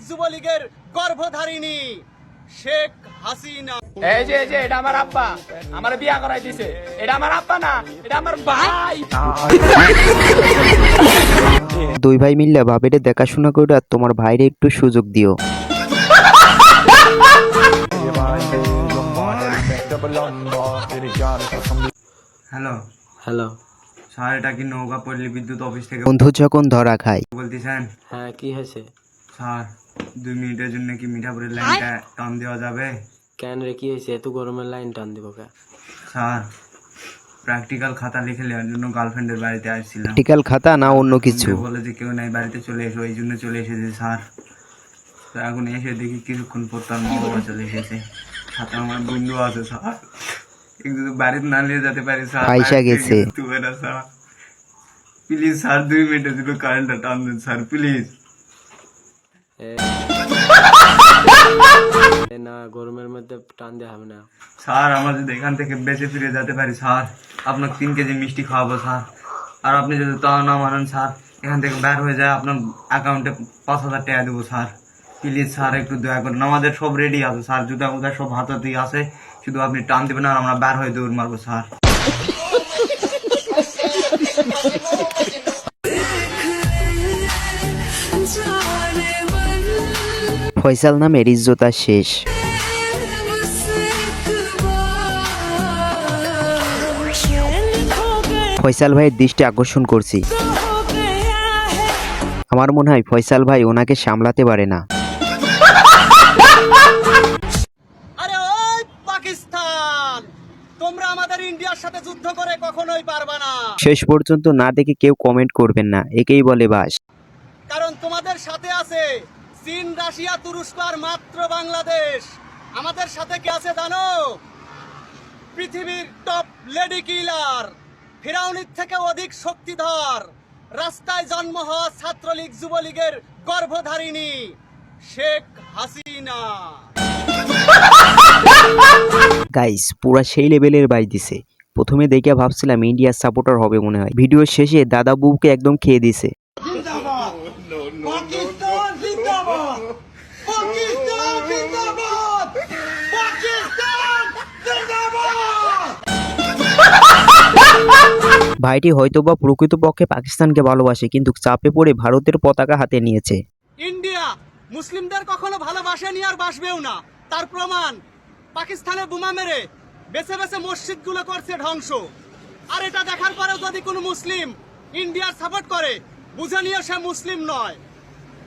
যুবলীগের গর্ভধারিণী শেখ হাসিনা। এই যে এটা আমার আব্বা, আমার বিয়া করাই দিছে। এটা আমার আব্বা না, এটা আমার ভাই। দুই ভাই মিললে ভাবিরে দেখাশোনা করে আর তোমার ভাইরে একটু সুযোগ দিও। হ্যালো হ্যালো স্যার, এটা কি নৌকা পল্লী বিদ্যুৎ অফিস থেকে বন্ধু যখন ধরা খায় বলতেছেন? হ্যাঁ, কি হয়েছে? স্যার 2 মিনিটের জন্য কি মিঠাপুরের লাইনটা টান দেওয়া যাবে? কেন রে, কি হয়েছে? এত গরমের লাইন টান দিব কে? স্যার প্র্যাকটিক্যাল খাতা লিখে নেওয়ার জন্য গার্লফ্রেন্ডের বাড়িতে আসছিলাম। টিকাল খাতা না অন্য কিছু? বলে যে কেউ নাই, বাড়িতে চলে এসো, এই জন্য চলে এসেছে স্যার। তো এখন এসে দেখি কিছুক্ষণ পর তার মা বাবা চলে এসেছে, সাথে আমার বন্ধু আছে স্যার। কিন্তু বাড়িতে না নিয়ে যেতে পারি স্যার, পয়সা গেছে। স্যার প্লিজ স্যার 2 মিনিটের জন্য কারেন্টটা টান দেন স্যার প্লিজ। না, গরমের মধ্যে টান দেওয়া হবে না স্যার আমরা যদি এখান থেকে বেঁচে ফিরে যেতে পারি স্যার, আপনাকে 3 কেজি মিষ্টি খাওয়াবো স্যার। আর আপনি যদি তাও না মানেন স্যার, এখান থেকে বের হয়ে যায় আপনার অ্যাকাউন্টে 5,000 টাকা দেবো স্যার। প্লিজ স্যার একটু দয়া করেন, আমাদের সব রেডি আছে স্যার, জুতা মুদা সব হাতাতেই আছে, শুধু আপনি টান দেবেন আর আমরা বের হয়ে দৌড় মারবো স্যার। ফয়সাল নামের ইজ্জত আর শেষ। ফয়সাল ভাইয়ের দৃষ্টি আকর্ষণ করছি। আমার মনে হয় ফয়সাল ভাই ওনাকে সামলাতে পারে না। আরে ওই পাকিস্তান, তোমরা আমাদের ইন্ডিয়ার সাথে যুদ্ধ করে কখনোই পারবা না। শেষ পর্যন্ত না দেখে কেউ কমেন্ট করবেন না, একেই বলে বাস। কারণ তোমাদের সাথে আছে চীন, রাশিয়া, তুরস্ক আর মাত্র বাংলাদেশ। আমাদের সাথে কি আছে জানো? পৃথিবীর টপ লেডি কিলার, ফিরাউনির থেকে অধিক শক্তিধর, রাস্তায় জন্ম হওয়া ছাত্রলীগ যুবলীগের গর্ভধারিণী শেখ হাসিনা। গাইস পুরা সেই লেভেলের বাই দিছে। প্রথমে দেখে ভাবছিলাম ইন্ডিয়ার সাপোর্টার হবে মনে হয়, ভিডিও শেষে দাদা বুবুকে একদম খেয়ে দিছে। পাকিস্তান জিন্দাবাদ! পাকিস্তান জিন্দাবাদ! পাকিস্তান জিন্দাবাদ! ভাইটি হয়তোবা প্রকৃতপক্ষে পাকিস্তানকে ভালোবাসে, কিন্তু চাপে পড়ে ভারতের পতাকা হাতে নিয়েছে। ইন্ডিয়া মুসলিমদের কখনো ভালোবাসেনি আর বাসবেও না, তার প্রমাণ পাকিস্তানে বোমা মেরে বেছে বেছে মসজিদগুলো করছে ধ্বংস। আর এটা দেখার পরেও যদি কোনো মুসলিম ইন্ডিয়ার সাপোর্ট করে, বুঝে নিয়ে সে মুসলিম নয়,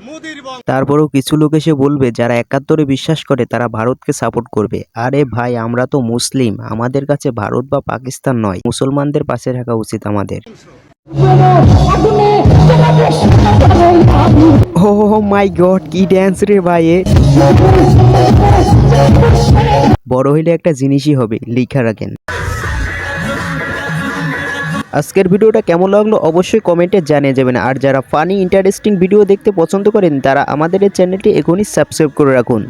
মোদির বংশ। তারপরেও কিছু লোক এসে বলবে যারা 71-এ বিশ্বাস করে তারা ভারতকে সাপোর্ট করবে। আরে ভাই, আমরা তো মুসলিম, আমাদের কাছে ভারত বা পাকিস্তান নয়, মুসলমানদের পাশে থাকা উচিত আমাদের। ও মাই গড, কি ড্যান্স রে ভাই! বড় হইলে একটা জিনিসই হবে, লিখা রাখেন। আজকের ভিডিওটা কেমন লাগলো অবশ্যই কমেন্টে জানিয়ে যাবেন। আর যারা ফানি ইন্টারেস্টিং ভিডিও দেখতে পছন্দ করেন তারা আমাদের এই চ্যানেলটি এখনই সাবস্ক্রাইব করে রাখুন।